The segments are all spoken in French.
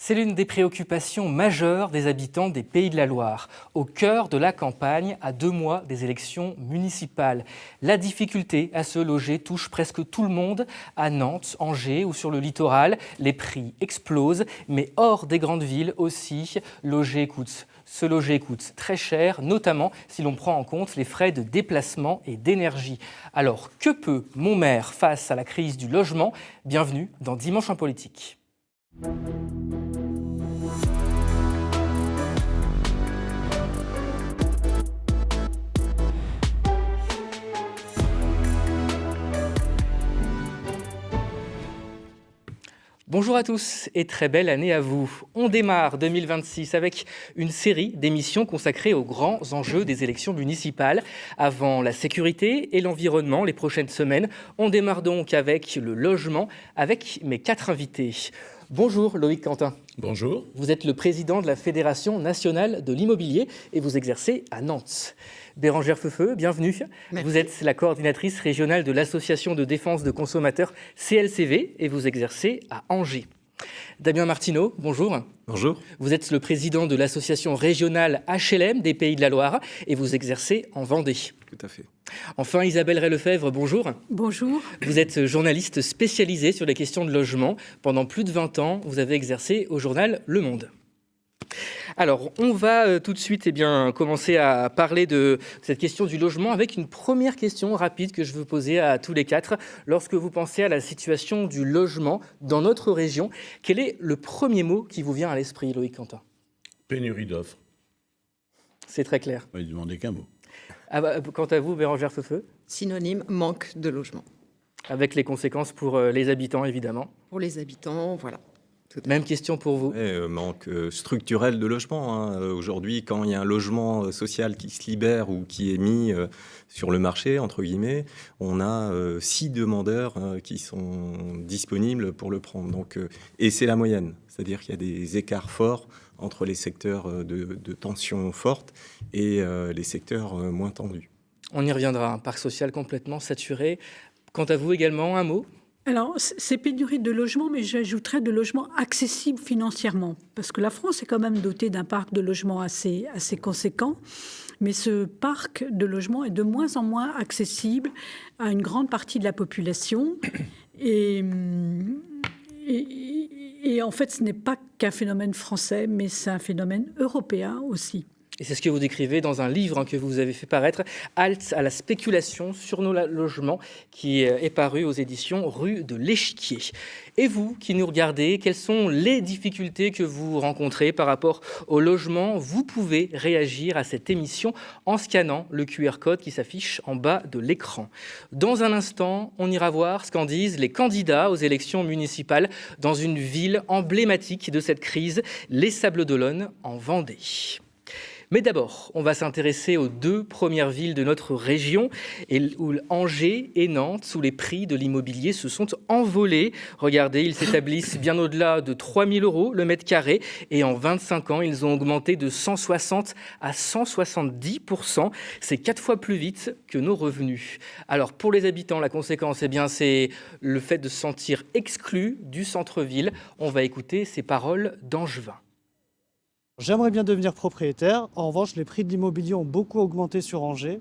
C'est l'une des préoccupations majeures des habitants des Pays de la Loire, au cœur de la campagne, à 2 mois des élections municipales. La difficulté à se loger touche presque tout le monde. À Nantes, Angers ou sur le littoral, les prix explosent, mais hors des grandes villes aussi, se loger coûte très cher, notamment si l'on prend en compte les frais de déplacement et d'énergie. Alors, que peut Montmaire face à la crise du logement ? Bienvenue dans Dimanche en politique. Bonjour à tous et très belle année à vous. On démarre 2026 avec une série d'émissions consacrées aux grands enjeux des élections municipales. Avant la sécurité et l'environnement, les prochaines semaines, on démarre donc avec le logement, avec mes 4 invités. Bonjour Loïc Quentin. Bonjour. Vous êtes le président de la Fédération nationale de l'immobilier et vous exercez à Nantes. Bérangère Feufeu, bienvenue. Merci. Vous êtes la coordinatrice régionale de l'association de défense de consommateurs CLCV et vous exercez à Angers. Damien Martineau, bonjour. Bonjour. Vous êtes le président de l'association régionale HLM des Pays de la Loire et vous exercez en Vendée. Tout à fait. Enfin, Isabelle Ray-Lefebvre, bonjour. Bonjour. Vous êtes journaliste spécialisée sur les questions de logement. Pendant plus de 20 ans, vous avez exercé au journal Le Monde. Alors, on va tout de suite commencer à parler de cette question du logement avec une première question rapide que je veux poser à tous les 4. Lorsque vous pensez à la situation du logement dans notre région, quel est le premier mot qui vous vient à l'esprit, Loïc Quentin ? Pénurie d'offres. C'est très clair. On va lui demander qu'un mot. Quant à vous, Bérangère Feufeu ? Synonyme, manque de logement. Avec les conséquences pour les habitants, évidemment. Pour les habitants, voilà. Même question pour vous. Manque structurel de logement. Aujourd'hui, quand il y a un logement social qui se libère ou qui est mis sur le marché, entre guillemets, on a 6 demandeurs qui sont disponibles pour le prendre. Donc, et c'est la moyenne. C'est-à-dire qu'il y a des écarts forts entre les secteurs de tension forte et les secteurs moins tendus. On y reviendra. Un parc social complètement saturé. Quant à vous également, un mot ? Alors, c'est pénurie de logements, mais j'ajouterais de logements accessibles financièrement. Parce que la France est quand même dotée d'un parc de logements assez conséquent. Mais ce parc de logements est de moins en moins accessible à une grande partie de la population. Et en fait, ce n'est pas qu'un phénomène français, mais c'est un phénomène européen aussi. Et c'est ce que vous décrivez dans un livre que vous avez fait paraître, Halte à la spéculation sur nos logements, qui est paru aux éditions Rue de l'Échiquier. Et vous, qui nous regardez, quelles sont les difficultés que vous rencontrez par rapport au logement ? Vous pouvez réagir à cette émission en scannant le QR code qui s'affiche en bas de l'écran. Dans un instant, on ira voir ce qu'en disent les candidats aux élections municipales dans une ville emblématique de cette crise, les Sables-d'Olonne en Vendée. Mais d'abord, on va s'intéresser aux 2 premières villes de notre région, où Angers et Nantes, où les prix de l'immobilier se sont envolés. Regardez, ils s'établissent bien au-delà de 3 000 € le mètre carré. Et en 25 ans, ils ont augmenté de 160 à 170%. C'est 4 fois plus vite que nos revenus. Alors, pour les habitants, la conséquence, c'est le fait de se sentir exclu du centre-ville. On va écouter ces paroles d'Angevin. J'aimerais bien devenir propriétaire. En revanche, les prix de l'immobilier ont beaucoup augmenté sur Angers.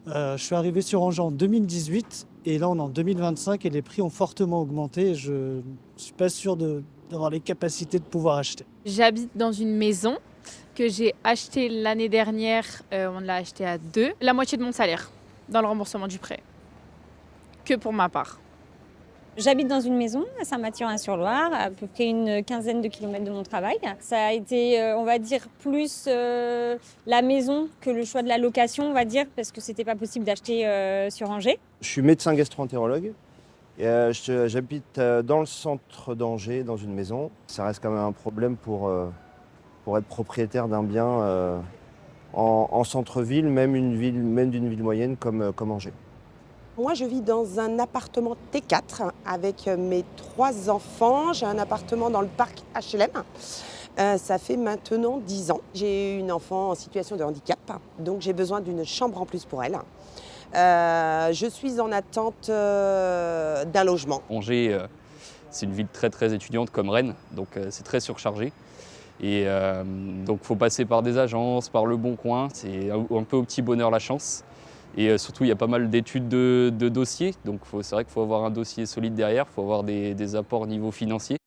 Je suis arrivé sur Angers en 2018 et là on est en 2025 et les prix ont fortement augmenté et je ne suis pas sûr d'avoir les capacités de pouvoir acheter. J'habite dans une maison que j'ai achetée l'année dernière. On l'a achetée à 2, la moitié de mon salaire dans le remboursement du prêt. Que pour ma part. J'habite dans une maison à Saint-Mathurin-sur-Loire, à peu près une quinzaine de kilomètres de mon travail. Ça a été, on va dire, plus la maison que le choix de la location, on va dire, parce que c'était pas possible d'acheter sur Angers. Je suis médecin gastro-entérologue. J'habite dans le centre d'Angers, dans une maison. Ça reste quand même un problème pour être propriétaire d'un bien en centre-ville, même d'une ville moyenne comme Angers. Moi, je vis dans un appartement T4 avec mes 3 enfants. J'ai un appartement dans le parc HLM. Ça fait maintenant 10 ans. J'ai une enfant en situation de handicap, donc j'ai besoin d'une chambre en plus pour elle. Je suis en attente d'un logement. Angers, C'est une ville très très étudiante comme Rennes, donc c'est très surchargé. Et donc il faut passer par des agences, par Le Bon Coin, c'est un peu au petit bonheur la chance. Et surtout il y a pas mal d'études de dossiers, donc c'est vrai qu'il faut avoir un dossier solide derrière, il faut avoir des apports au niveau financier.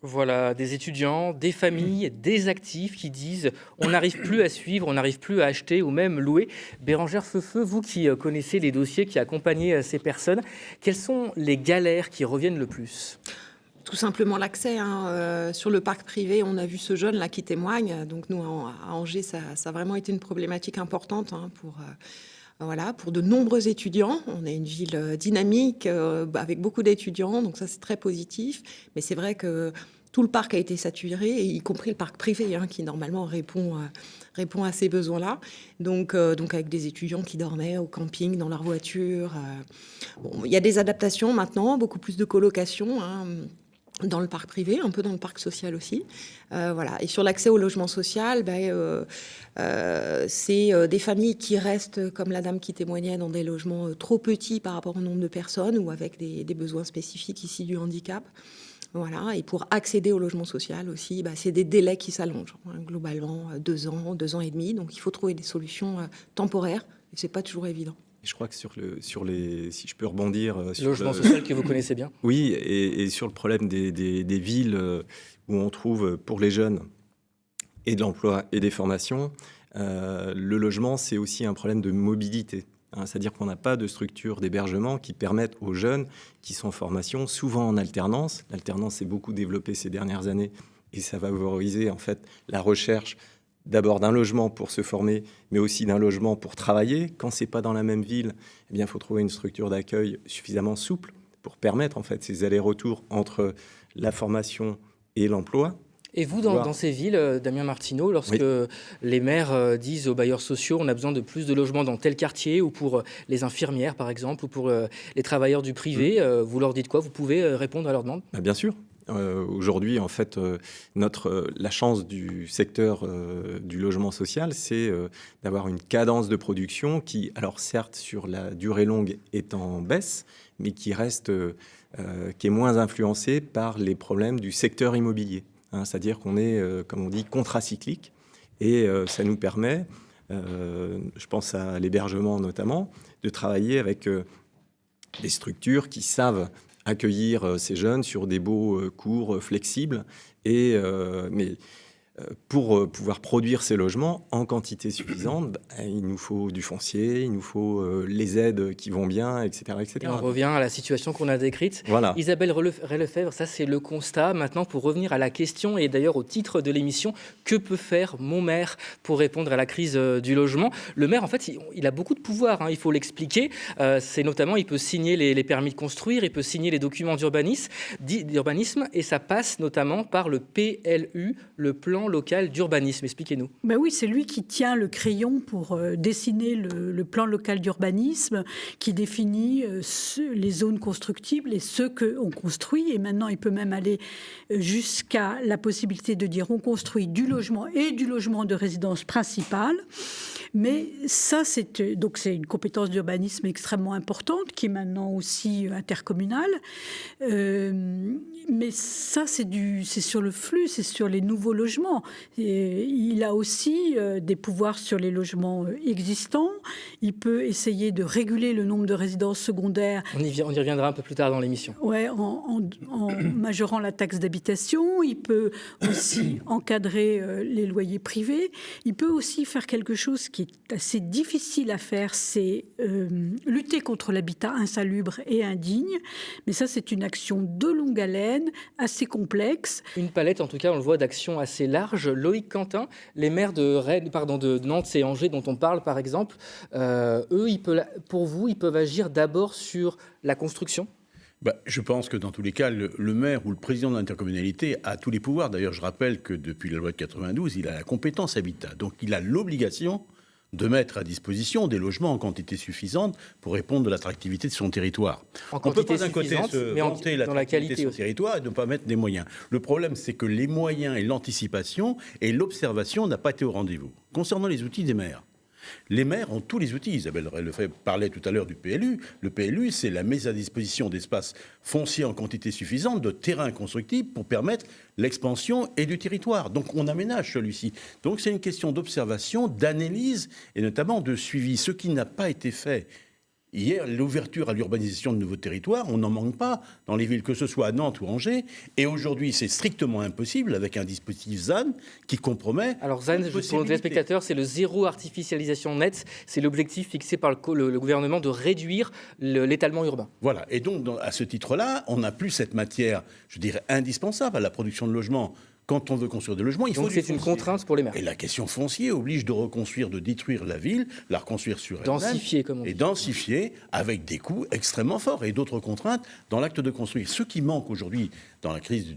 Voilà, des étudiants, des familles, des actifs qui disent on n'arrive plus à suivre, on n'arrive plus à acheter ou même louer. Bérangère Feufeu, vous qui connaissez les dossiers, qui accompagnez ces personnes, quelles sont les galères qui reviennent le plus ? Tout simplement l'accès. Sur le parc privé, on a vu ce jeune là qui témoigne. Donc nous, à Angers, ça a vraiment été une problématique importante pour de nombreux étudiants. On est une ville dynamique avec beaucoup d'étudiants, donc ça c'est très positif. Mais c'est vrai que tout le parc a été saturé, y compris le parc privé, qui normalement répond à ces besoins-là. Donc avec des étudiants qui dormaient au camping, dans leur voiture. Il y a des adaptations maintenant, beaucoup plus de colocation, dans le parc privé, un peu dans le parc social aussi. Voilà. Et sur l'accès au logement social, c'est des familles qui restent, comme la dame qui témoignait, dans des logements trop petits par rapport au nombre de personnes ou avec des besoins spécifiques ici du handicap. Voilà. Et pour accéder au logement social aussi, c'est des délais qui s'allongent, globalement 2 ans, 2 ans et demi. Donc il faut trouver des solutions temporaires et c'est pas toujours évident. Je crois que si je peux rebondir sur le logement social que vous connaissez bien. Oui, et sur le problème des villes où on trouve pour les jeunes et de l'emploi et des formations, le logement, c'est aussi un problème de mobilité. C'est-à-dire qu'on n'a pas de structure d'hébergement qui permettent aux jeunes qui sont en formation, souvent en alternance. L'alternance s'est beaucoup développée ces dernières années et ça va valoriser en fait la recherche d'abord d'un logement pour se former, mais aussi d'un logement pour travailler. Quand c'est pas dans la même ville, eh bien, il faut trouver une structure d'accueil suffisamment souple pour permettre en fait ces allers-retours entre la formation et l'emploi. Et vous, dans ces villes, Damien Martineau, lorsque les maires disent aux bailleurs sociaux on a besoin de plus de logements dans tel quartier, ou pour les infirmières par exemple, ou pour les travailleurs du privé, vous leur dites quoi ? Vous pouvez répondre à leurs demandes ? Bien sûr. Aujourd'hui, en fait, la chance du secteur du logement social, c'est d'avoir une cadence de production qui, alors certes, sur la durée longue est en baisse, mais qui reste, qui est moins influencée par les problèmes du secteur immobilier. C'est-à-dire qu'on est, comme on dit, contracyclique, et ça nous permet, je pense à l'hébergement notamment, de travailler avec des structures qui savent accueillir ces jeunes sur des baux courts, flexibles, mais pour pouvoir produire ces logements en quantité suffisante, il nous faut du foncier, il nous faut les aides qui vont bien, etc. etc. Et on revient à la situation qu'on a décrite. Voilà. Isabelle Relefebvre, ça c'est le constat. Maintenant, pour revenir à la question, et d'ailleurs au titre de l'émission, que peut faire mon maire pour répondre à la crise du logement ? Le maire, en fait, il a beaucoup de pouvoir, il faut l'expliquer. C'est notamment, il peut signer les permis de construire, il peut signer les documents d'urbanisme, et ça passe notamment par le PLU, le plan local d'urbanisme. Expliquez-nous. Oui, c'est lui qui tient le crayon pour dessiner le plan local d'urbanisme, qui définit les zones constructibles et ce qu'on construit. Et maintenant, il peut même aller jusqu'à la possibilité de dire on construit du logement et du logement de résidence principale. Mais ça, c'est une compétence d'urbanisme extrêmement importante, qui est maintenant aussi intercommunale. Mais ça, c'est sur le flux, c'est sur les nouveaux logements. Et il a aussi des pouvoirs sur les logements existants. Il peut essayer de réguler le nombre de résidences secondaires. On y reviendra un peu plus tard dans l'émission. Ouais, en majorant la taxe d'habitation. Il peut aussi encadrer les loyers privés. Il peut aussi faire quelque chose qui est assez difficile à faire, c'est lutter contre l'habitat insalubre et indigne. Mais ça, c'est une action de longue haleine, assez complexe. Une palette, en tout cas, on le voit, d'actions assez larges. Loïc Quentin, les maires de Nantes et Angers dont on parle, par exemple, eux, pour vous, ils peuvent agir d'abord sur la construction ? Je pense que dans tous les cas, le maire ou le président de l'intercommunalité a tous les pouvoirs. D'ailleurs, je rappelle que depuis la loi de 92, il a la compétence habitat. Donc, il a l'obligation de mettre à disposition des logements en quantité suffisante pour répondre à l'attractivité de son territoire. On peut pas d'un côté se vanter dans la qualité de son territoire et ne pas mettre des moyens. Le problème, c'est que les moyens et l'anticipation et l'observation n'ont pas été au rendez-vous. Concernant les outils des maires, Les maires ont tous les outils. Isabelle Lefebvre parlait tout à l'heure du PLU. Le PLU, c'est la mise à disposition d'espaces fonciers en quantité suffisante, de terrains constructibles pour permettre l'expansion et du territoire. Donc on aménage celui-ci. Donc c'est une question d'observation, d'analyse et notamment de suivi. Ce qui n'a pas été fait hier, l'ouverture à l'urbanisation de nouveaux territoires, on n'en manque pas dans les villes, que ce soit à Nantes ou Angers. Et aujourd'hui, c'est strictement impossible avec un dispositif ZAN qui compromet. Alors ZAN, juste pour nos téléspectateurs, c'est le zéro artificialisation nette. C'est l'objectif fixé par le gouvernement de réduire l'étalement urbain. Voilà. Et donc, à ce titre-là, on n'a plus cette matière, je dirais, indispensable à la production de logements. Quand on veut construire des logements, il faut. Donc c'est une contrainte pour les maires. Et la question foncière oblige de reconstruire, de détruire la ville, la reconstruire sur elle-même. Densifier, comme on dit. Et densifier avec des coûts extrêmement forts et d'autres contraintes dans l'acte de construire. Ce qui manque aujourd'hui dans la crise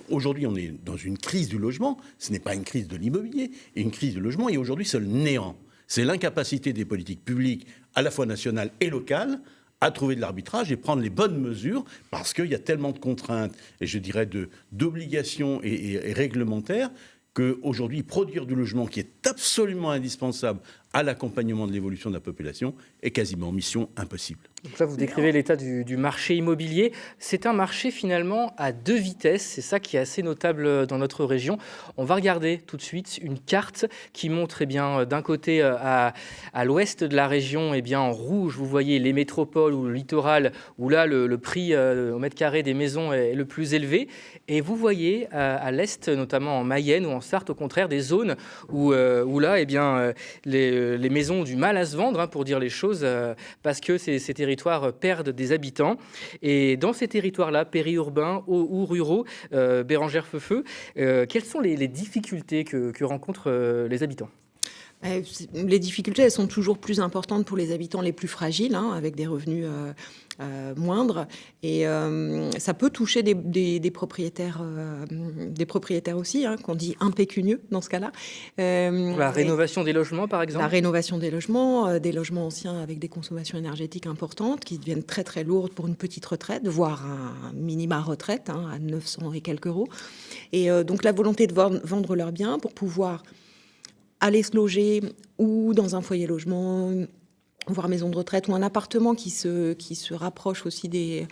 aujourd'hui, on est dans une crise du logement. Ce n'est pas une crise de l'immobilier, une crise du logement. Et aujourd'hui, c'est le néant. C'est l'incapacité des politiques publiques, à la fois nationales et locales, à trouver de l'arbitrage et prendre les bonnes mesures parce qu'il y a tellement de contraintes et je dirais d'obligations et réglementaires qu'aujourd'hui, produire du logement qui est absolument indispensable à l'accompagnement de l'évolution de la population est quasiment mission impossible. Donc là, vous décrivez l'état du marché immobilier. C'est un marché finalement à deux vitesses. C'est ça qui est assez notable dans notre région. On va regarder tout de suite une carte qui montre d'un côté à l'ouest de la région, en rouge, vous voyez les métropoles ou le littoral, où là, le prix au mètre carré des maisons est le plus élevé. Et vous voyez à l'est, notamment en Mayenne ou en Sarthe, au contraire, des zones où là, les maisons ont du mal à se vendre, pour dire les choses, parce que ces territoires perdent des habitants. Et dans ces territoires-là, périurbains ou ruraux, Bérangère Feufeu, quelles sont les difficultés que rencontrent les habitants ? Les difficultés, elles sont toujours plus importantes pour les habitants les plus fragiles, avec des revenus moindres. Et ça peut toucher des propriétaires aussi, qu'on dit impécunieux dans ce cas-là. La rénovation des logements, par exemple ? La rénovation des logements anciens avec des consommations énergétiques importantes qui deviennent très très lourdes pour une petite retraite, voire un minima retraite à 900 et quelques euros. Et donc la volonté de vendre leurs biens pour pouvoir aller se loger ou dans un foyer logement, voire maison de retraite ou un appartement qui se rapproche aussi des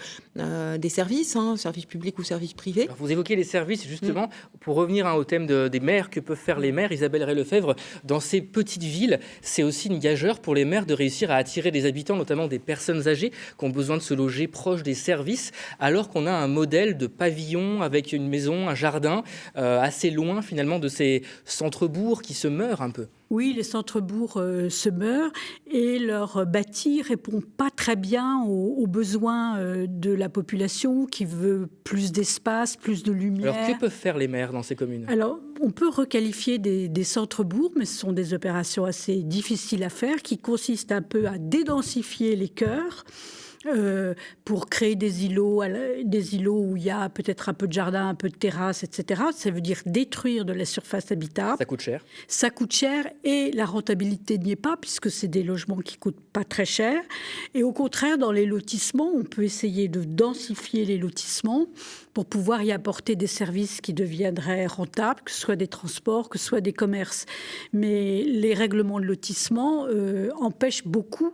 services, services publics ou services privés. Alors vous évoquez les services, justement, pour revenir au thème des maires, que peuvent faire les maires, Isabelle Lefebvre, dans ces petites villes, c'est aussi une gageure pour les maires de réussir à attirer des habitants, notamment des personnes âgées, qui ont besoin de se loger proche des services, alors qu'on a un modèle de pavillon avec une maison, un jardin, assez loin finalement de ces centres-bourgs qui se meurent un peu. Oui, les centres-bourgs se meurent et leur bâti répond pas très bien aux besoins de la population qui veut plus d'espace, plus de lumière. Alors, que peuvent faire les maires dans ces communes ? Alors, on peut requalifier des centres-bourgs, mais ce sont des opérations assez difficiles à faire qui consistent un peu à dédensifier les cœurs. Pour créer des îlots où il y a peut-être un peu de jardin, un peu de terrasse, etc. Ça veut dire détruire de la surface habitable. Ça coûte cher. Ça coûte cher et la rentabilité n'y est pas puisque c'est des logements qui coûtent pas très cher. Et au contraire, dans les lotissements, on peut essayer de densifier les lotissements pour pouvoir y apporter des services qui deviendraient rentables, que ce soit des transports, que ce soit des commerces. Mais les règlements de lotissement empêchent beaucoup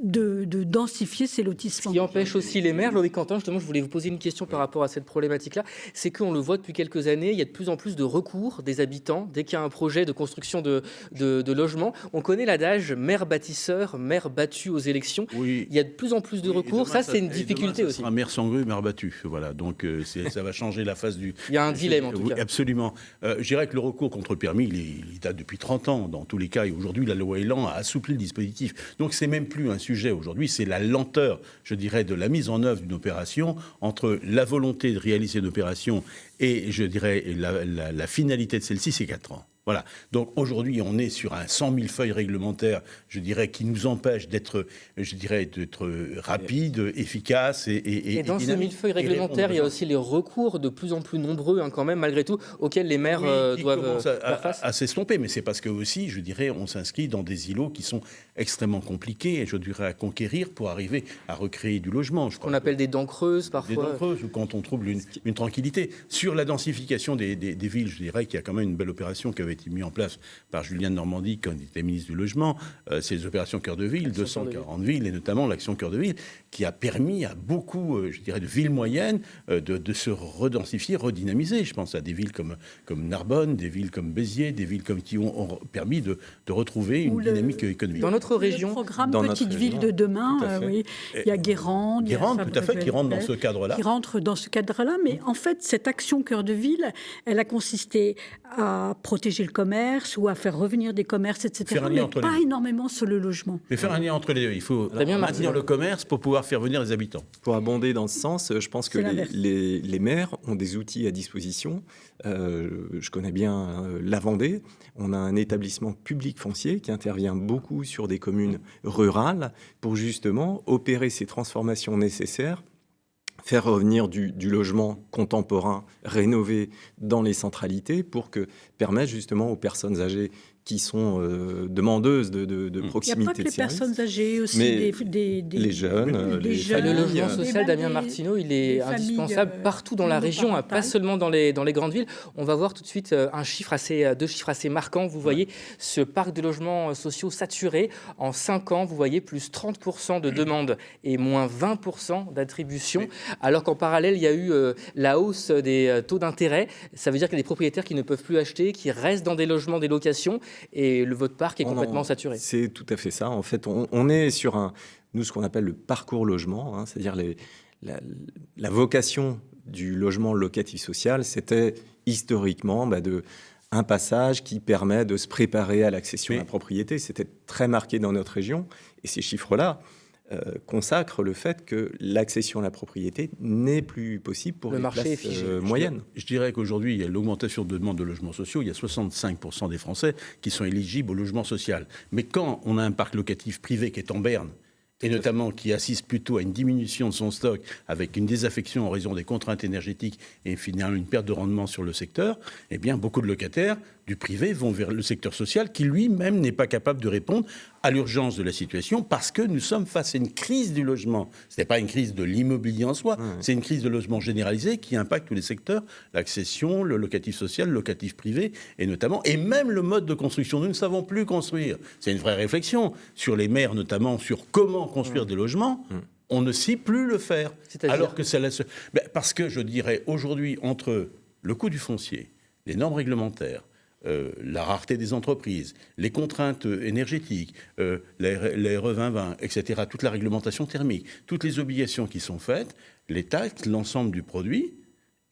de densifier ces lotissements. Ce qui empêche aussi les maires, Loïc Quentin, justement, je voulais vous poser une question par rapport à cette problématique-là, c'est qu'on le voit depuis quelques années, il y a de plus en plus de recours des habitants dès qu'il y a un projet de construction de logements. On connaît l'adage maire bâtisseur, maire battu aux élections. Oui. Il y a de plus en plus de recours. Demain, ça, c'est une difficulté aussi. Un maire sans grue, maire battu. Voilà. Donc, ça va changer la face du... Il y a un dilemme, en tout cas. Absolument. Je dirais que le recours contre le permis, il date depuis 30 ans, dans tous les cas. Et aujourd'hui, la loi Elan a assoupli le dispositif. Donc, c'est même plus un sujet aujourd'hui, c'est la lenteur, je dirais, de la mise en œuvre d'une opération entre la volonté de réaliser une opération et, je dirais, la finalité de celle-ci, c'est 4 ans. Voilà. Donc aujourd'hui, on est sur un 100 000 feuilles réglementaires, je dirais, qui nous empêchent d'être rapide, efficace et dans ces millefeuilles réglementaires, il y a aussi les recours de plus en plus nombreux, quand même, malgré tout, auxquels les maires doivent faire face. À s'estomper, mais c'est parce que aussi, je dirais, on s'inscrit dans des îlots qui sont extrêmement compliqués, et je dirais à conquérir pour arriver à recréer du logement. Qu'on appelle des dents creuses, parfois. Des dents creuses, ou quand on trouve une tranquillité. Sur la densification des villes, je dirais qu'il y a quand même une belle opération qui avait été mise en place par Julien de Normandie quand il était ministre du Logement. C'est les opérations Cœur de Ville, 240 villes, et notamment l'action Cœur de Ville, qui a permis à beaucoup, je dirais, de villes moyennes de se redensifier, redynamiser. Je pense à des villes comme Narbonne, des villes comme Béziers, des villes qui ont permis de retrouver une dynamique économique. Dans notre région, le programme Petite Ville de demain, oui. Il y a Guérande. Tout à fait, qui rentre dans ce cadre-là. Qui rentre dans ce cadre-là, mais en fait, cette action Cœur de Ville, elle a consisté à protéger le commerce ou à faire revenir des commerces, etc. Mais pas énormément sur le logement. Mais faire un lien entre les deux. Il faut maintenir le commerce pour pouvoir faire venir les habitants. Pour abonder dans ce sens, je pense que les maires ont des outils à disposition. Je connais bien la Vendée. On a un établissement public foncier qui intervient beaucoup sur des communes rurales pour justement opérer ces transformations nécessaires, faire revenir du logement contemporain rénové dans les centralités pour permettre justement aux personnes âgées qui sont demandeuses de proximité. Il n'y a pas que les personnes âgées, aussi les jeunes, les familles. Le logement social, Damien Martineau, il est indispensable partout dans la région, pas seulement dans les grandes villes. On va voir tout de suite deux chiffres assez marquants. Vous voyez ce parc de logements sociaux saturé. En 5 ans, vous voyez plus 30% de demandes et moins 20% d'attributions. Alors qu'en parallèle, il y a eu la hausse des taux d'intérêt. Ça veut dire qu'il y a des propriétaires qui ne peuvent plus acheter, qui restent dans des logements, des locations. Et votre parc est complètement saturé. C'est tout à fait ça. En fait, on est sur ce qu'on appelle le parcours logement, c'est-à-dire la vocation du logement locatif social, c'était historiquement un passage qui permet de se préparer à l'accession à la propriété. C'était très marqué dans notre région. Et ces chiffres-là consacre le fait que l'accession à la propriété n'est plus possible pour les classes moyennes. Je dirais qu'aujourd'hui, il y a l'augmentation de demande de logements sociaux. Il y a 65% des Français qui sont éligibles au logement social. Mais quand on a un parc locatif privé qui est en berne, et notamment qui assiste plutôt à une diminution de son stock avec une désaffection en raison des contraintes énergétiques et finalement une perte de rendement sur le secteur, eh bien beaucoup de locataires du privé vont vers le secteur social qui lui-même n'est pas capable de répondre à l'urgence de la situation parce que nous sommes face à une crise du logement. Ce n'est pas une crise de l'immobilier en soi, c'est une crise de logement généralisée qui impacte tous les secteurs, l'accession, le locatif social, le locatif privé et notamment, et même le mode de construction. Nous ne savons plus construire. C'est une vraie réflexion sur les maires notamment, sur comment construire des logements. On ne sait plus le faire. Alors que ça laisse... Parce que je dirais aujourd'hui, entre le coût du foncier, les normes réglementaires, la rareté des entreprises, les contraintes énergétiques, les RE 2020, etc., toute la réglementation thermique, toutes les obligations qui sont faites, les taxes, l'ensemble du produit,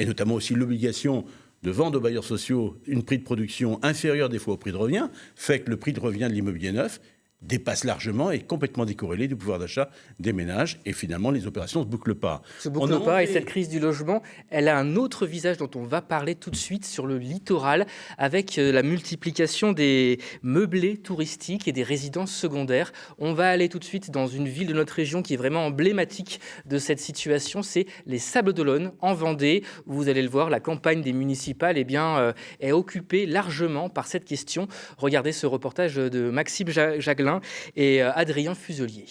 et notamment aussi l'obligation de vendre aux bailleurs sociaux une prix de production inférieur des fois au prix de revient, fait que le prix de revient de l'immobilier neuf dépasse largement et est complètement décorrélé du pouvoir d'achat des ménages. Et finalement, les opérations ne se bouclent pas. Se bouclent pas. Et cette crise du logement, elle a un autre visage dont on va parler tout de suite sur le littoral, avec la multiplication des meublés touristiques et des résidences secondaires. On va aller tout de suite dans une ville de notre région qui est vraiment emblématique de cette situation. C'est les Sables-d'Olonne, en Vendée. Vous allez le voir, la campagne des municipales est occupée largement par cette question. Regardez ce reportage de Maxime Jaglin et Adrien Fuselier.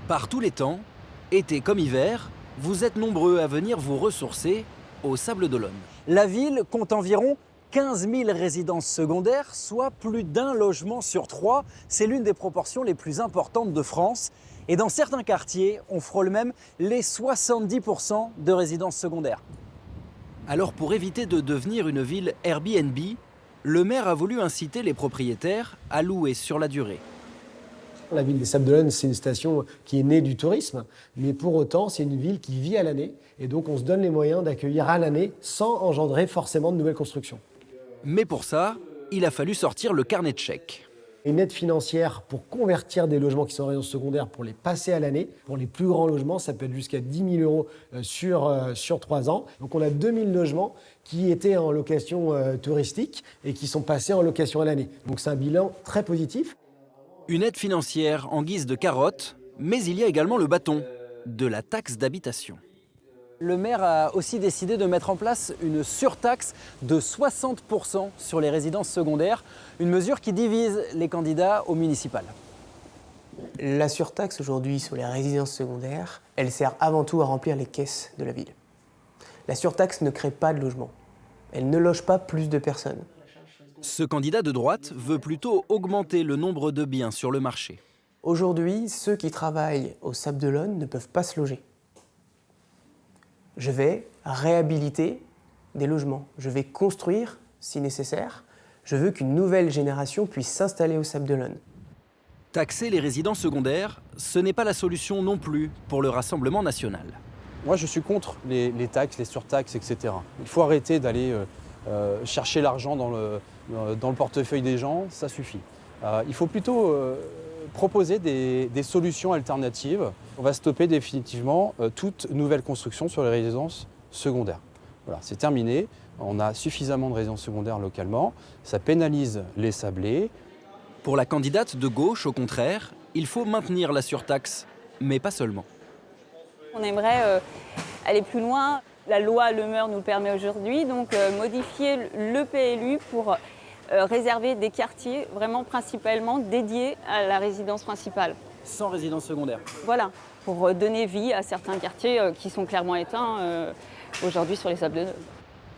Par tous les temps, été comme hiver, vous êtes nombreux à venir vous ressourcer aux Sables-d'Olonne. La ville compte environ 15 000 résidences secondaires, soit plus d'un logement sur 3. C'est l'une des proportions les plus importantes de France. Et dans certains quartiers, on frôle même les 70% de résidences secondaires. Alors pour éviter de devenir une ville Airbnb, le maire a voulu inciter les propriétaires à louer sur la durée. La ville des Sables-d'Olonne, c'est une station qui est née du tourisme, mais pour autant, c'est une ville qui vit à l'année. Et donc, on se donne les moyens d'accueillir à l'année sans engendrer forcément de nouvelles constructions. Mais pour ça, il a fallu sortir le carnet de chèques. Une aide financière pour convertir des logements qui sont en résidence secondaire, pour les passer à l'année. Pour les plus grands logements, ça peut être jusqu'à 10 000 € sur 3 ans. Donc on a 2 000 logements qui étaient en location touristique et qui sont passés en location à l'année. Donc c'est un bilan très positif. Une aide financière en guise de carotte, mais il y a également le bâton de la taxe d'habitation. Le maire a aussi décidé de mettre en place une surtaxe de 60% sur les résidences secondaires, une mesure qui divise les candidats au municipal. La surtaxe aujourd'hui sur les résidences secondaires, elle sert avant tout à remplir les caisses de la ville. La surtaxe ne crée pas de logement. Elle ne loge pas plus de personnes. Ce candidat de droite veut plutôt augmenter le nombre de biens sur le marché. Aujourd'hui, ceux qui travaillent au Sable d'Olonne ne peuvent pas se loger. Je vais réhabiliter des logements. Je vais construire, si nécessaire. Je veux qu'une nouvelle génération puisse s'installer au Sable d'Olonne. Taxer les résidences secondaires, ce n'est pas la solution non plus pour le Rassemblement national. Moi, je suis contre les taxes, les surtaxes, etc. Il faut arrêter d'aller chercher l'argent dans le portefeuille des gens, ça suffit. Il faut plutôt proposer des solutions alternatives. On va stopper définitivement toute nouvelle construction sur les résidences secondaires. Voilà, c'est terminé. On a suffisamment de résidences secondaires localement. Ça pénalise les sablés. Pour la candidate de gauche, au contraire, il faut maintenir la surtaxe, mais pas seulement. On aimerait aller plus loin. La loi Le Meur nous le permet aujourd'hui, donc modifier le PLU pour réserver des quartiers vraiment principalement dédiés à la résidence principale. Sans résidence secondaire. Voilà, pour donner vie à certains quartiers qui sont clairement éteints aujourd'hui sur les Sables d'Olonne.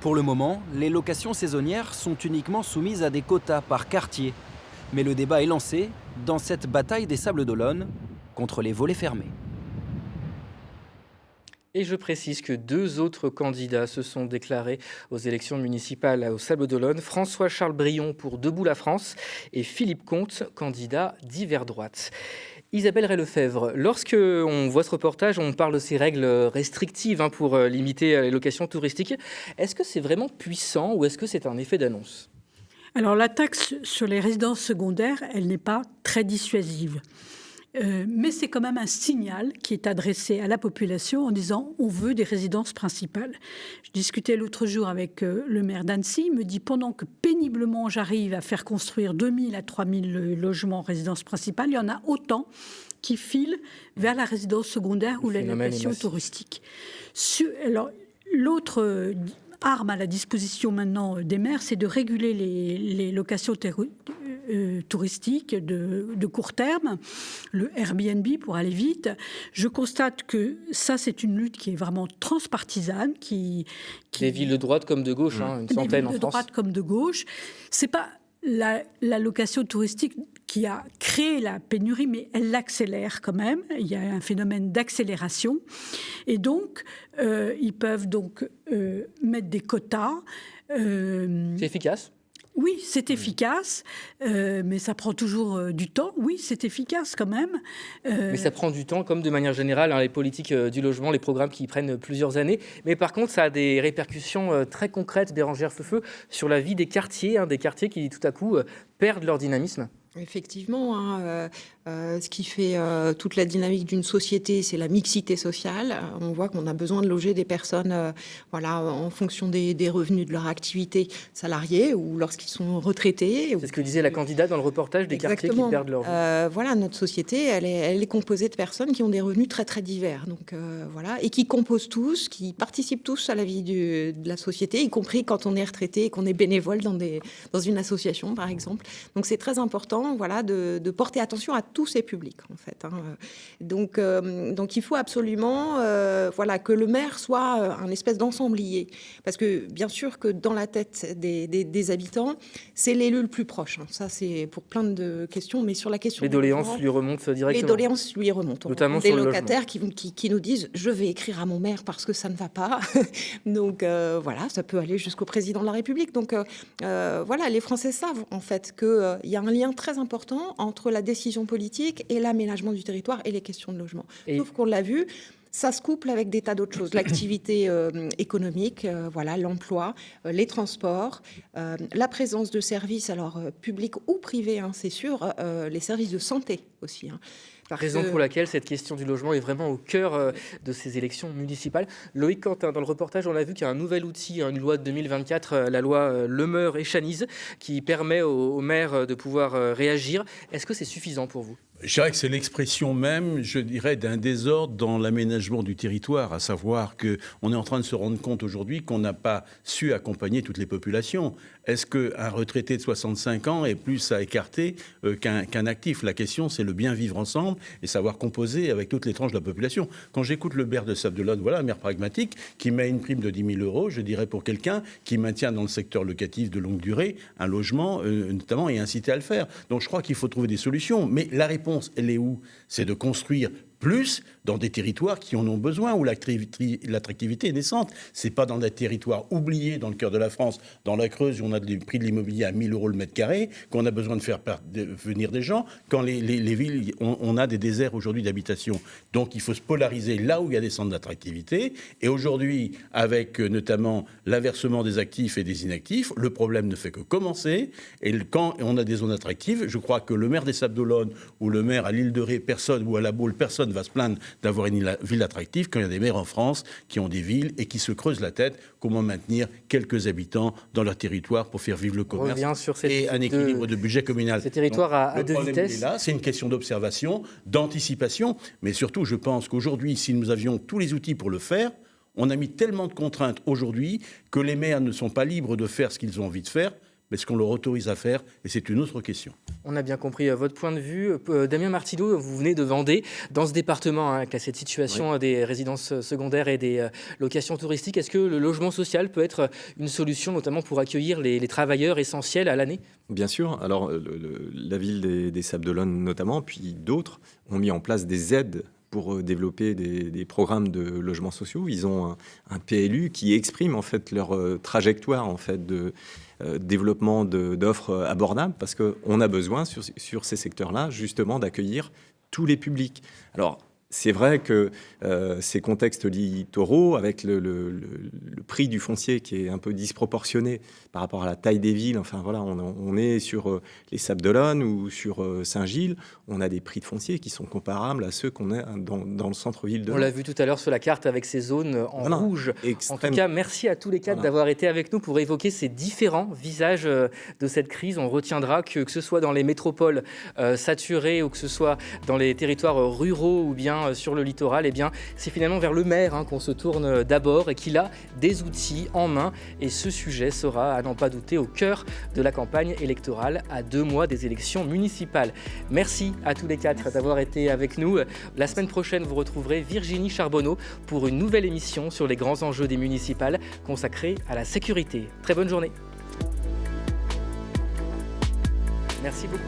Pour le moment, les locations saisonnières sont uniquement soumises à des quotas par quartier. Mais le débat est lancé dans cette bataille des Sables d'Olonne contre les volets fermés. Et je précise que 2 autres candidats se sont déclarés aux élections municipales au Sable d'Olonne. François-Charles Brion pour Debout la France et Philippe Comte, candidat d'hiver droite. Isabelle Ray-Lefebvre, lorsque on voit ce reportage, on parle de ces règles restrictives pour limiter les locations touristiques. Est-ce que c'est vraiment puissant ou est-ce que c'est un effet d'annonce ? Alors la taxe sur les résidences secondaires, elle n'est pas très dissuasive. Mais c'est quand même un signal qui est adressé à la population en disant on veut des résidences principales. Je discutais l'autre jour avec le maire d'Annecy, il me dit pendant que péniblement j'arrive à faire construire 2000 à 3000 logements résidences principales, il y en a autant qui filent vers la résidence secondaire ou la location touristique. Alors, l'autre arme à la disposition maintenant des maires, c'est de réguler les locations touristiques de court terme, le Airbnb pour aller vite. Je constate que ça, c'est une lutte qui est vraiment transpartisane. Des villes de droite comme de gauche, une centaine en France. Des villes de droite comme de gauche. C'est pas la location touristique qui a créé la pénurie, mais elle l'accélère quand même. Il y a un phénomène d'accélération. Et donc, ils peuvent donc mettre des quotas. C'est efficace ? Oui, c'est efficace, mais ça prend toujours du temps. Oui, c'est efficace quand même. Mais ça prend du temps, comme de manière générale, les politiques du logement, les programmes qui prennent plusieurs années. Mais par contre, ça a des répercussions très concrètes, Bérangère Feufeu, sur la vie des quartiers qui tout à coup perdent leur dynamisme. Effectivement, ce qui fait toute la dynamique d'une société, c'est la mixité sociale. On voit qu'on a besoin de loger des personnes en fonction des revenus de leur activité salariée ou lorsqu'ils sont retraités. C'est ce que disait la candidate dans le reportage des quartiers qui perdent leur vie. Notre société, elle est composée de personnes qui ont des revenus très très divers. Donc, et qui composent tous, qui participent tous à la vie de la société, y compris quand on est retraité et qu'on est bénévole dans une association, par exemple. Donc c'est très important de porter attention à tous ces publics, en fait. Donc il faut absolument que le maire soit un espèce d'ensemblier. Parce que, bien sûr, que dans la tête des habitants, c'est l'élu le plus proche. Ça, c'est pour plein de questions, mais sur la question... Les doléances lui remontent directement. Les doléances lui remontent. Notamment des sur le locataires qui nous disent « je vais écrire à mon maire parce que ça ne va pas ». Donc, ça peut aller jusqu'au président de la République. Donc, les Français savent, en fait, qu'il y a un lien très important entre la décision politique et l'aménagement du territoire et les questions de logement. Sauf qu'on l'a vu, ça se couple avec des tas d'autres choses. L'activité économique, l'emploi, les transports, la présence de services, publics ou privés, c'est sûr, les services de santé aussi. Raison pour laquelle cette question du logement est vraiment au cœur de ces élections municipales. Loïc Quentin, dans le reportage, on a vu qu'il y a un nouvel outil, une loi de 2024, la loi Le Meur et Chanise, qui permet aux maires de pouvoir réagir. Est-ce que c'est suffisant pour vous ? Je dirais que c'est l'expression même, d'un désordre dans l'aménagement du territoire, à savoir qu'on est en train de se rendre compte aujourd'hui qu'on n'a pas su accompagner toutes les populations. Est-ce qu'un retraité de 65 ans est plus à écarter qu'un actif ? La question, c'est le bien vivre ensemble. monde et savoir composer avec toutes les tranches de la population. Quand j'écoute le maire de Sables-d'Olonne, voilà un maire pragmatique qui met une prime de 10 000 €, je dirais pour quelqu'un qui maintient dans le secteur locatif de longue durée un logement notamment et inciter à le faire. Donc je crois qu'il faut trouver des solutions. Mais la réponse, elle est où? C'est de construire plus dans des territoires qui en ont besoin, où l'attractivité est naissante. C'est pas dans des territoires oubliés dans le cœur de la France, dans la Creuse, où on a des prix de l'immobilier à 1 000 € le mètre carré, qu'on a besoin de faire venir des gens. Quand les villes, on a des déserts aujourd'hui d'habitation. Donc il faut se polariser là où il y a des centres d'attractivité. Et aujourd'hui, avec notamment l'inversement des actifs et des inactifs, le problème ne fait que commencer. Et quand on a des zones attractives, je crois que le maire des Sables-d'Olonne ou le maire à l'île de Ré, personne, ou à la Baule, personne va se plaindre d'avoir une ville attractive quand il y a des maires en France qui ont des villes et qui se creusent la tête comment maintenir quelques habitants dans leur territoire pour faire vivre le commerce et un équilibre de budget communal. Ces territoires à deux vitesses. Là, c'est une question d'observation, d'anticipation, mais surtout, je pense qu'aujourd'hui, si nous avions tous les outils pour le faire, on a mis tellement de contraintes aujourd'hui que les maires ne sont pas libres de faire ce qu'ils ont envie de faire, mais ce qu'on leur autorise à faire, et c'est une autre question. On a bien compris votre point de vue. Damien Martineau, vous venez de Vendée. Dans ce département, avec cette situation des résidences secondaires et des locations touristiques, est-ce que le logement social peut être une solution, notamment pour accueillir les travailleurs essentiels à l'année? Bien sûr. Alors, la ville des Sables-d'Olonne notamment, puis d'autres, ont mis en place des aides pour développer des programmes de logements sociaux. Ils ont un PLU qui exprime en fait leur trajectoire en fait de développement d'offres abordables, parce qu'on a besoin sur ces secteurs-là justement d'accueillir tous les publics. Alors c'est vrai que ces contextes littoraux, avec le prix du foncier qui est un peu disproportionné par rapport à la taille des villes, enfin voilà, on est sur les Sables-d'Olonne ou sur Saint-Gilles, on a des prix de foncier qui sont comparables à ceux qu'on a dans le centre-ville de Lens. On l'a vu tout à l'heure sur la carte avec ces zones en rouge. En tout cas, merci à tous les quatre d'avoir été avec nous pour évoquer ces différents visages de cette crise. On retiendra que ce soit dans les métropoles saturées ou que ce soit dans les territoires ruraux ou bien sur le littoral, eh bien, c'est finalement vers le maire qu'on se tourne d'abord et qu'il a des outils en main. Et ce sujet sera, à n'en pas douter, au cœur de la campagne électorale à 2 mois des élections municipales. Merci à tous les quatre d'avoir été avec nous. La semaine prochaine, vous retrouverez Virginie Charbonneau pour une nouvelle émission sur les grands enjeux des municipales consacrée à la sécurité. Très bonne journée. Merci beaucoup.